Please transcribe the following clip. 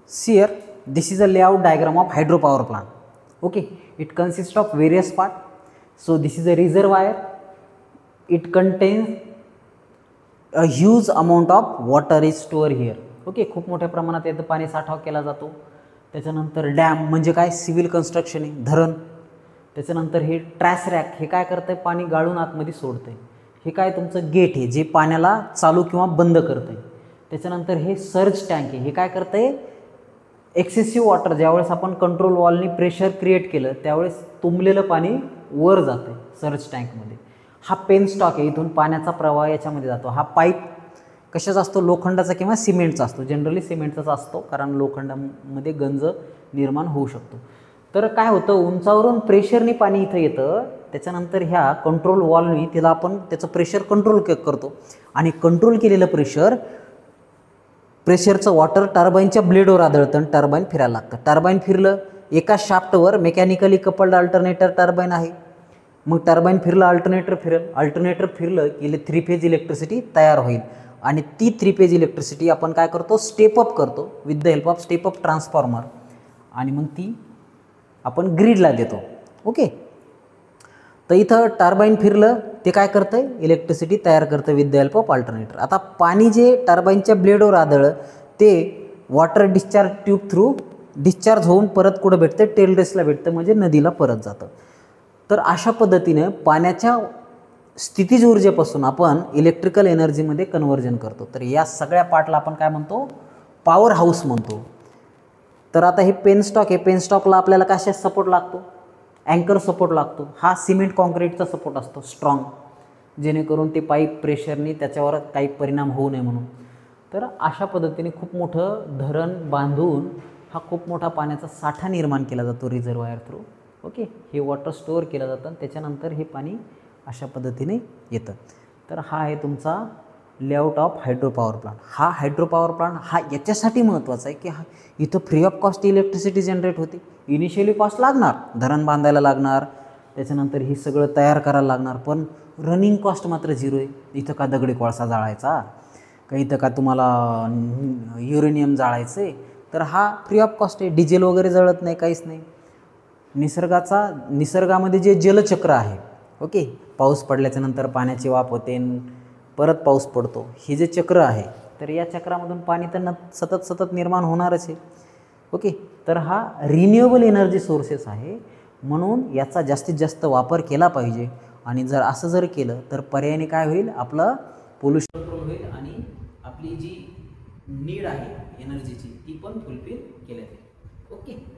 See here, this is a layout diagram of hydropower plant. Okay, it consists of various parts. So this is a reservoir. It contains a huge amount of water is stored here. Okay, खूप मोठ्या प्रमाणात याचं पाणी साठा केला जातो. त्याच्यानंतर dam म्हणजे काय, सिव्हिल कन्स्ट्रक्शन आहे, धरण. त्याच्यानंतर हे ट्रॅश रॅक, हे काय करतं आहे, पाणी गाळून आतमध्ये सोडतं आहे. हे काय तुमचं गेट आहे जे पाण्याला चालू किंवा बंद करतं आहे. त्याच्यानंतर हे सर्ज टँक आहे, हे काय करतं आहे, एक्सेसिव्ह वॉटर ज्यावेळेस आपण कंट्रोल वॉलनी प्रेशर क्रिएट केलं त्यावेळेस तुंबलेलं पाणी वर जातं आहे सर्ज टँकमध्ये. हा पेन स्टॉक आहे, इथून पाण्याचा प्रवाह याच्यामध्ये जातो. हा पाईप कशाचा असतो, लोखंडाचा किंवा सिमेंटचा असतो. जनरली सिमेंटचाच असतो कारण लोखंडामध्ये गंज निर्माण होऊ शकतो. तर काय होतं, उंचावरून प्रेशरने पाणी इथं येतं. त्याच्यानंतर ह्या कंट्रोल वॉलनी तिला आपण त्याचं प्रेशर कंट्रोल करतो आणि कंट्रोल केलेलं प्रेशरचं वॉटर टर्बाईनच्या ब्लेडवर आदळतं आणि टर्बाईन फिरायला लागतं. टर्बाईन फिरलं, एका शाफ्टवर मेकॅनिकली कपल्ड अल्टरनेटर टर्बाईन आहे. मग टर्बाईन फिरलं, अल्टरनेटर फिरलं की 3 फेज इलेक्ट्रिसिटी तयार होईल आणि ती 3 फेज इलेक्ट्रिसिटी आपण काय करतो, स्टेप अप करतो with the help of step up transformer आणि मग ती आपण ग्रीडला देतो. ओके, तर इथं टर्बाईन फिरलं ते काय करतं आहे, इलेक्ट्रिसिटी तयार करतं with the help of alternator. आता पाणी जे टर्बाईनच्या ब्लेडवर आदळलं ते water discharge tube through discharge होऊन परत कुठं भेटतं, टेलरेसला भेटतं, म्हणजे नदीला परत जातं. तर अशा पद्धतीनं पाण्याच्या स्थितीज ऊर्जेपासून आपण इलेक्ट्रिकल एनर्जीमध्ये कन्व्हर्जन करतो. तर या सगळ्या पार्टला आपण काय म्हणतो, पॉवर हाऊस म्हणतो. तर आता हे पेन स्टॉक आहे, पेन स्टॉकला आपल्याला कशा सपोर्ट लागतो, अँकर सपोर्ट लागतो. हा सिमेंट कॉन्क्रीटचा सपोर्ट असतो स्ट्रॉंग, जेणेकरून ते पाईप प्रेशरनी त्याच्यावर काही परिणाम होऊ नये म्हणून. तर अशा पद्धतीने खूप मोठं धरण बांधून हा खूप मोठा पाण्याचा साठा निर्माण केला जातो रिझर्वायर थ्रू. ओके, हे वॉटर स्टोअर केलं जातं आणि त्याच्यानंतर हे पाणी अशा पद्धतीने येतं. तर हा आहे तुमचा layout of hydro power plant. हा हायड्रो पॉवर प्लांट हा याच्यासाठी महत्त्वाचा आहे की हा इथं free of cost electricity generate होते. इनिशियली कॉस्ट लागणार, धरण बांधायला लागणार, त्याच्यानंतर हे सगळं तयार करायला लागणार, पण रनिंग कॉस्ट मात्र 0 आहे. इथं का दगडी कोळसा जाळायचा, का इथं का तुम्हाला युरेनियम जाळायचं आहे, तर हा फ्री ऑफ कॉस्ट आहे. डिझेल वगैरे जळत नाही, काहीच नाही. निसर्गामध्ये जे जलचक्र आहे, ओके, पाऊस पडल्याच्यानंतर पाण्याची वाफ होते, परत पाऊस पडतो, हे जे चक्र आहे, तर या चक्रामधून पाणी तर सतत निर्माण होणारच आहे. ओके, तर हा रिन्युएबल एनर्जी सोर्सेस आहे, म्हणून याचा जास्तीत जास्त वापर केला पाहिजे. आणि जर असं जर केलं तर पर्यायाने काय होईल, आपलं पोल्युशन कंट्रोल होईल आणि आपली जी नीड आहे एनर्जीची ती पण फुलफिल केली जाईल. ओके.